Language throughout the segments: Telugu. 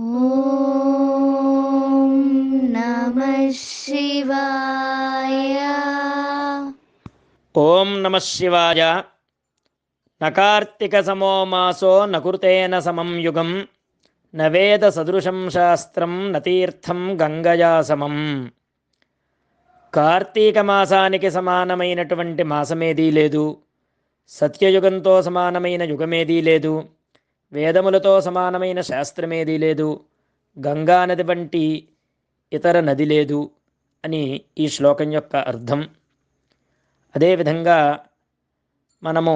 ఓం నమః శివాయ. ఓం నమః శివాయ. నకార్తిక సమో మాసో నకృతేన సమం యుగం నవేద సదృశం శాస్త్రం నతీర్థం గంగయా సమం. కార్తీక మాసానికి సమానమైనటువంటి మాసమేదీ లేదు. సత్యయుగంతో సమానమైన యుగమేదీ లేదు. వేదములతో సమానమైన శాస్త్రమేదీ లేదు. గంగా నది వంటి ఇతర నది లేదు అని ఈ శ్లోకం యొక్క అర్థం. అదేవిధంగా మనము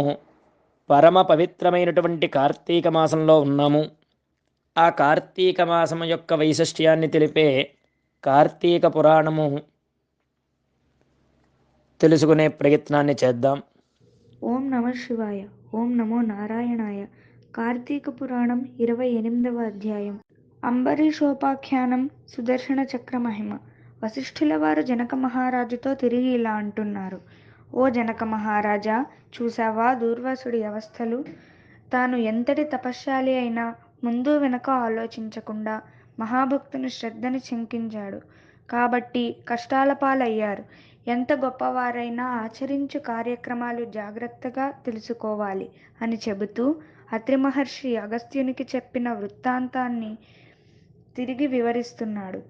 పరమ పవిత్రమైనటువంటి కార్తీక మాసంలో ఉన్నాము. ఆ కార్తీక మాసం యొక్క వైశిష్ట్యాన్ని తెలిపే కార్తీక పురాణము తెలుసుకునే ప్రయత్నాన్ని చేద్దాం. ఓం నమ శివాయ. ఓం నమో నారాయణాయ. కార్తీక పురాణం 28వ అధ్యాయం. అంబరీషోపాఖ్యానం. సుదర్శన చక్ర మహిమ. వశిష్ఠుల వారు జనక మహారాజుతో తిరిగి ఇలా అంటున్నారు. ఓ జనక మహారాజా, చూసావా దూర్వాసుడి అవస్థలు? తాను ఎంతటి తపశ్శాలి అయినా ముందు వెనక ఆలోచించకుండా మహాభక్తుని శ్రద్ధని శంకించాడు. కాబట్టి కష్టాల పాలయ్యారు. ఎంత గొప్పవారైనా ఆచరించు కార్యక్రమాలు జాగ్రత్తగా తెలుసుకోవాలి అని చెబుతూ అత్రి మహర్షి అగస్త్యునికి చెప్పిన వృత్తాంతాన్ని తిరిగి వివరిస్తున్నాడు.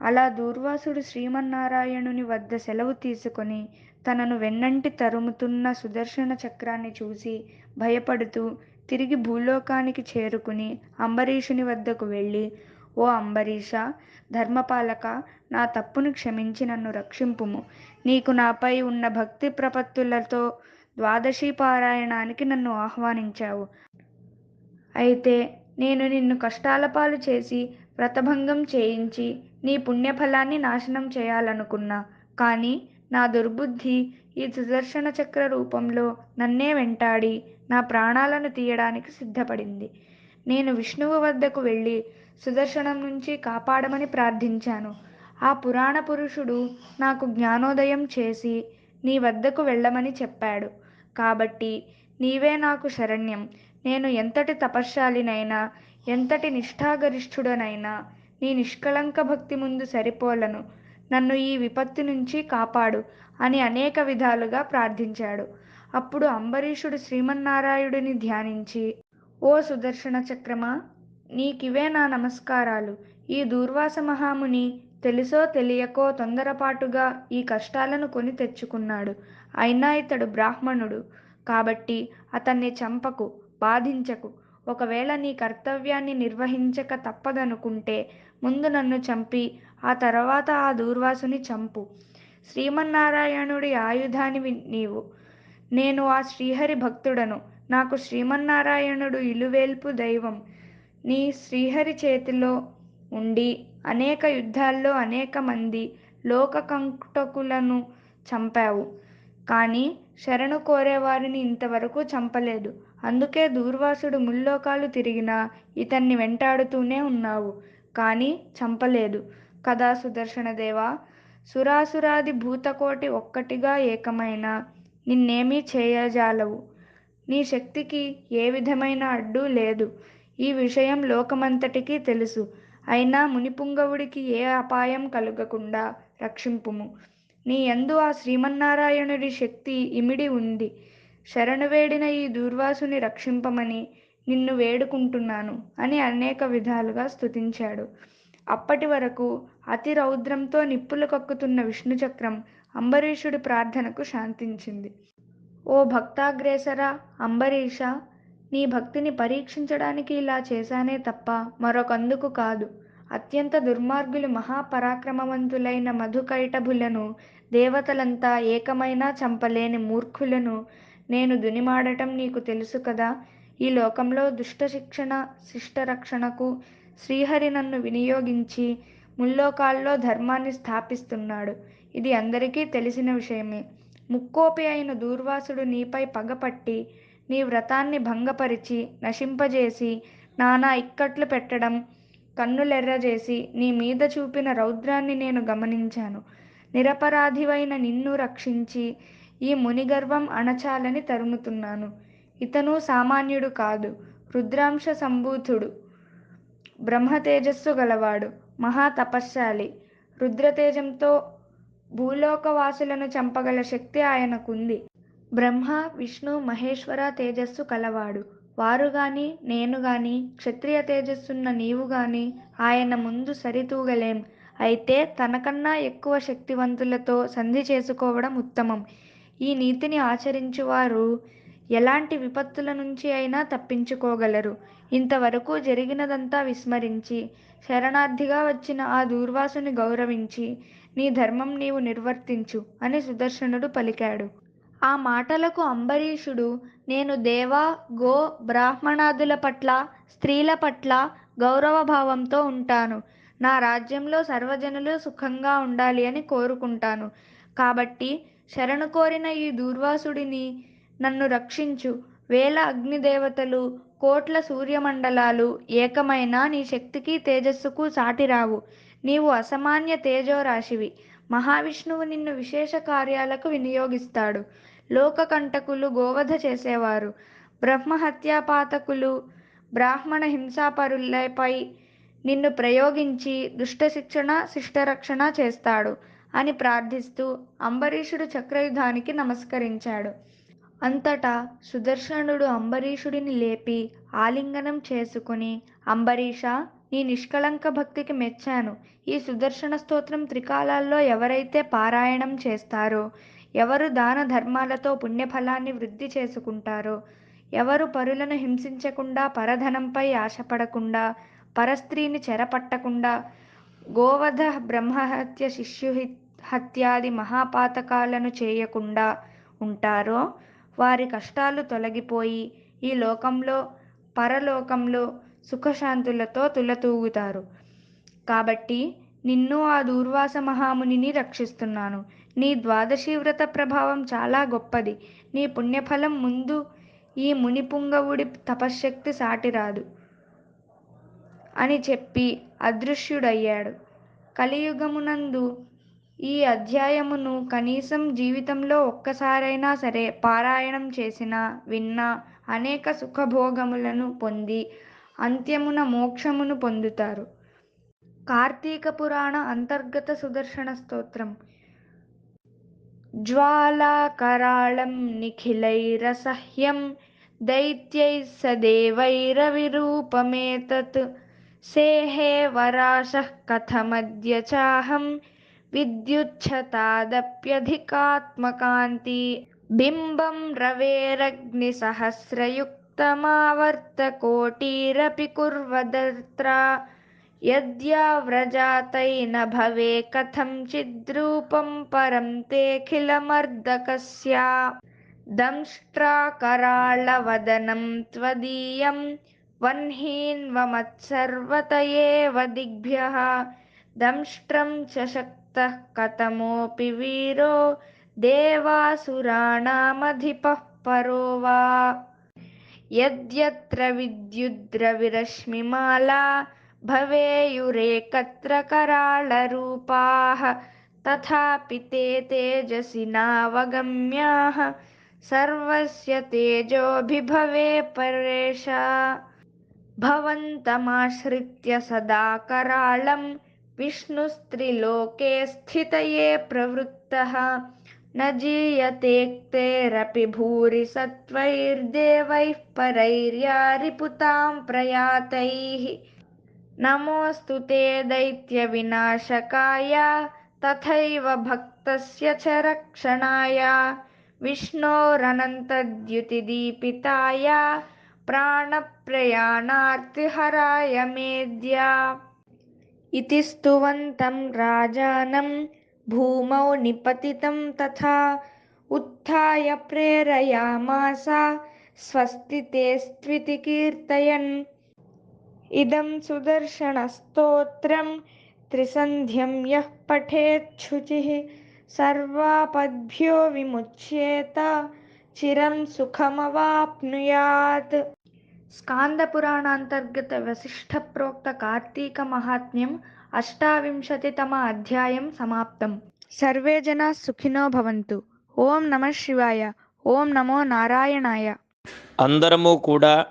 అలా దూర్వాసుడు శ్రీమన్నారాయణుని వద్ద సెలవు తీసుకొని తనను వెన్నంటి తరుముతున్న సుదర్శన చక్రాన్ని చూసి భయపడుతూ తిరిగి భూలోకానికి చేరుకుని అంబరీషుని వద్దకు వెళ్ళి, ఓ అంబరీష, ధర్మపాలక, నా తప్పును క్షమించి నన్ను రక్షింపుము. నీకు నాపై ఉన్న భక్తి ప్రపత్తులతో ద్వాదశి పారాయణానికి నన్ను ఆహ్వానించావు. అయితే నేను నిన్ను కష్టాల పాలు చేసి వ్రతభంగం చేయించి నీ పుణ్యఫలాన్ని నాశనం చేయాలనుకున్నా. కానీ నా దుర్బుద్ధి ఈ సుదర్శన చక్ర రూపంలో నన్నే వెంటాడి నా ప్రాణాలను తీయడానికి సిద్ధపడింది. నేను విష్ణువు వద్దకు వెళ్ళి సుదర్శనం నుంచి కాపాడమని ప్రార్థించాను. ఆ పురాణ పురుషుడు నాకు జ్ఞానోదయం చేసి నీ వద్దకు వెళ్ళమని చెప్పాడు. కాబట్టి నీవే నాకు శరణ్యం. నేను ఎంతటి తపశ్శాలినైనా, ఎంతటి నిష్ఠాగరిష్ఠుడనైనా నీ నిష్కళంక భక్తి ముందు సరిపోలను. నన్ను ఈ విపత్తు నుంచి కాపాడు అని అనేక విధాలుగా ప్రార్థించాడు. అప్పుడు అంబరీషుడు శ్రీమన్నారాయుడిని ధ్యానించి, ఓ సుదర్శన చక్రమా, నీకివే నా నమస్కారాలు. ఈ దూర్వాస మహాముని తెలుసో తెలియకో తొందరపాటుగా ఈ కష్టాలను కొని తెచ్చుకున్నాడు. అయినా ఇతడు బ్రాహ్మణుడు కాబట్టి అతన్ని చంపకు, బాధించకు. ఒకవేళ నీ కర్తవ్యాన్ని నిర్వహించక తప్పదనుకుంటే ముందు నన్ను చంపి ఆ తర్వాత ఆ దూర్వాసుని చంపు. శ్రీమన్నారాయణుడి ఆయుధానివి నీవు. నేను ఆ శ్రీహరి భక్తుడను. నాకు శ్రీమన్నారాయణుడు ఇలువేల్పు దైవం. నీ శ్రీహరి చేతిలో ఉండి అనేక యుద్ధాల్లో అనేక మంది లోకకంటకులను చంపావు. కానీ శరణు కోరేవారిని ఇంతవరకు చంపలేదు. అందుకే దూర్వాసుడు ముల్లోకాలు తిరిగినా ఇతన్ని వెంటాడుతూనే ఉన్నావు, కానీ చంపలేదు కదా సుదర్శనదేవా. సురాసురాది భూతకోటి ఒక్కటిగా ఏకమైన నిన్నేమీ చేయజాలవు. నీ శక్తికి ఏ విధమైన అడ్డు లేదు. ఈ విషయం లోకమంతటికీ తెలుసు. అయినా మునిపుంగవుడికి ఏ అపాయం కలుగకుండా రక్షింపుము. నీ యందు ఆ శ్రీమన్నారాయణుడి శక్తి ఇమిడి ఉంది. శరణు వేడిన ఈ దూర్వాసుని రక్షింపమని నిన్ను వేడుకుంటున్నాను అని అనేక విధాలుగా స్తుతించాడు. అప్పటి వరకు అతి రౌద్రంతో నిప్పులు కక్కుతున్న విష్ణుచక్రం అంబరీషుడి ప్రార్థనకు శాంతించింది. ఓ భక్తాగ్రేసర అంబరీష, నీ భక్తిని పరీక్షించడానికి ఇలా చేశానే తప్ప మరొకందుకు కాదు. అత్యంత దుర్మార్గులు మహాపరాక్రమవంతులైన మధుకైటభులను, దేవతలంతా ఏకమైనా చంపలేని మూర్ఖులను నేను దునిమాడటం నీకు తెలుసు కదా. ఈ లోకంలో దుష్ట శిక్షణ శిష్టరక్షణకు శ్రీహరి నన్ను వినియోగించి ముల్లోకాల్లో ధర్మాన్ని స్థాపిస్తున్నాడు. ఇది అందరికీ తెలిసిన విషయమే. ముక్కోపి అయిన దూర్వాసుడు నీపై పగపట్టి నీ వ్రతాన్ని భంగపరిచి నశింపజేసి నానా ఇక్కట్లు పెట్టడం, కన్నులెర్రజేసి నీ మీద చూపిన రౌద్రాన్ని నేను గమనించాను. నిరపరాధివైన నిన్ను రక్షించి ఈ మునిగర్వం అణచాలని తరుముతున్నాను. ఇతను సామాన్యుడు కాదు, రుద్రాంశ సంభూతుడు. బ్రహ్మ తేజస్సు గలవాడు, మహా తపశ్శాలి. రుద్రతేజంతో భూలోకవాసులను చంపగల శక్తి ఆయనకుంది. బ్రహ్మ, విష్ణు, మహేశ్వర తేజస్సు కలవాడు. వారు గాని నేను గాని క్షత్రియ తేజస్సున్న నీవు గాని ఆయన ముందు సరితూగలేం. అయితే తనకన్నా ఎక్కువ శక్తివంతులతో సంధి చేసుకోవడం ఉత్తమం. ఈ నీతిని ఆచరించువారు ఎలాంటి విపత్తుల నుంచి అయినా తప్పించుకోగలరు. ఇంతవరకు జరిగినదంతా విస్మరించి శరణార్థిగా వచ్చిన ఆ దూర్వాసుని గౌరవించి నీ ధర్మం నీవు నిర్వర్తించు అని సుదర్శనుడు పలికాడు. ఆ మాటలకు అంబరీషుడు, నేను దేవ, గో, బ్రాహ్మణాదుల పట్ల, స్త్రీల పట్ల గౌరవభావంతో ఉంటాను. నా రాజ్యంలో సర్వజనులు సుఖంగా ఉండాలి అని కోరుకుంటాను. కాబట్టి శరణు కోరిన ఈ దూర్వాసుడిని నన్ను రక్షించు. వేల అగ్నిదేవతలు, కోట్ల సూర్యమండలాలు ఏకమైన నీ శక్తికి తేజస్సుకు సాటిరావు. నీవు అసామాన్య తేజోరాశివి. మహావిష్ణువు నిన్ను విశేష కార్యాలకు వినియోగిస్తాడు. లోకకంటకులు, గోవధ చేసేవారు, బ్రహ్మహత్యాపాతకులు, బ్రాహ్మణ హింసాపరులపై నిన్ను ప్రయోగించి దుష్టశిక్షణ, శిష్టరక్షణ చేస్తాడు అని ప్రార్థిస్తూ అంబరీషుడు చక్రయుధానికి నమస్కరించాడు. అంతటా సుదర్శనుడు అంబరీషుడిని లేపి ఆలింగనం చేసుకుని, అంబరీష, నీ నిష్కళంక భక్తికి మెచ్చాను. ఈ సుదర్శన స్తోత్రం త్రికాలాల్లో ఎవరైతే పారాయణం చేస్తారో, ఎవరు దాన ధర్మాలతో పుణ్యఫలాన్ని వృద్ధి చేసుకుంటారో, ఎవరు పరులను హింసించకుండా, పరధనంపై ఆశపడకుండా, పరస్త్రీని చెరపట్టకుండా, గోవధ, బ్రహ్మహత్య, శిష్యుహత్యాది మహాపాతకాలను చేయకుండా ఉంటారో వారి కష్టాలు తొలగిపోయి ఈ లోకంలో, పరలోకంలో సుఖశాంతులతో తులతూగుతారు. కాబట్టి నిన్ను, ఆ దూర్వాస మహామునిని రక్షిస్తున్నాను. నీ ద్వాదశీ వ్రత ప్రభావం చాలా గొప్పది. నీ పుణ్యఫలం ముందు ఈ మునిపుంగవుడి తపశ్శక్తి సాటిరాదు అని చెప్పి అదృశ్యుడయ్యాడు. కలియుగమునందు ఈ అధ్యాయమును కనీసం జీవితంలో ఒక్కసారైనా సరే పారాయణం చేసినా, విన్నా అనేక సుఖభోగములను పొంది అంత్యమున మోక్షమును పొందుతారు. కార్తీక పురాణ అంతర్గత సుదర్శన స్తోత్రం. జ్వాలాకరాళం నిఖిలైరసహ్యం దైత్యైః సదేవైరవిరూపమేతత్ సేహే వరాశః కథమద్య చాహం విద్యుచ్ఛతాదప్యధికాత్మకాంతి బింబం రవేరగ్నిసహస్రయుక్తమావర్తకోటిరపి కుర్వదత్ర యద్యావ్రజాతైన భవే కథం చిద్రూపం పరం తేఖిలమర్దకస్య దంష్ట్రాకరాళవదనం త్వదీయం వహ్నిన్వమత్సర్వతయేవ దిగ్భ్యః దంష్ట్రం చ శక్తః కథమోऽపి వీరో దేవాసురాణామధిపః పరో వా యద్యత్ర విద్యుద్రవిరశ్మిమాలా భవేయురేకత్ర कराळरूपाः तथापि ते तेजसि नावगम्याः सर्वस्य तेजोभिभवे परेश भवन्तमाश्रित्य सदा कराळं विष्णुस्त्रिलोके स्थितये प्रवृत्तः न जीयतेक्तेरपि भूरि सत्त्वैर्देवैः परैर्या रिपुतां प्रयातैः नमोऽस्तु ते दैत्यविनाशकाय तथैव भक्तस्य च रक्षणाय विष्णोरनन्तद्युतिदीपिताय प्राणप्रयाणार्तिहराय मेद्य इति स्तुवन्तं राजानं भूमौ निपतितं तथा उत्थाय प्रेरयामास स्वस्ति तेस्त्विति कीर्तयन् इदं सुदर्शनस्तोत्रं त्रिसन्ध्यं यः पठेच्छुचिः सर्वापद्भ्यो विमुच्येत चिरं सुखमवाप्नुयात्. స్కాంద పురాణాంతర్గత వశిష్ఠ ప్రోక్త కార్తీక మహాత్మ్యం 28తమ అధ్యాయం సమాప్తం. సర్వే జనా సుఖినో భవంతు. ఓం నమః శివాయ. ఓం నమో నారాయణాయ. అందరము కూడా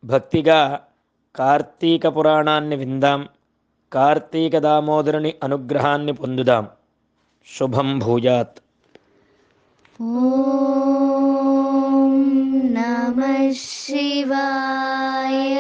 భక్తిగా కార్తీక పురాణాన్ని విందాం, కార్తీక దామోదరుని అనుగ్రహాన్ని పొందుదాం. శుభం భూయాత్. ఓం నమః శివాయ.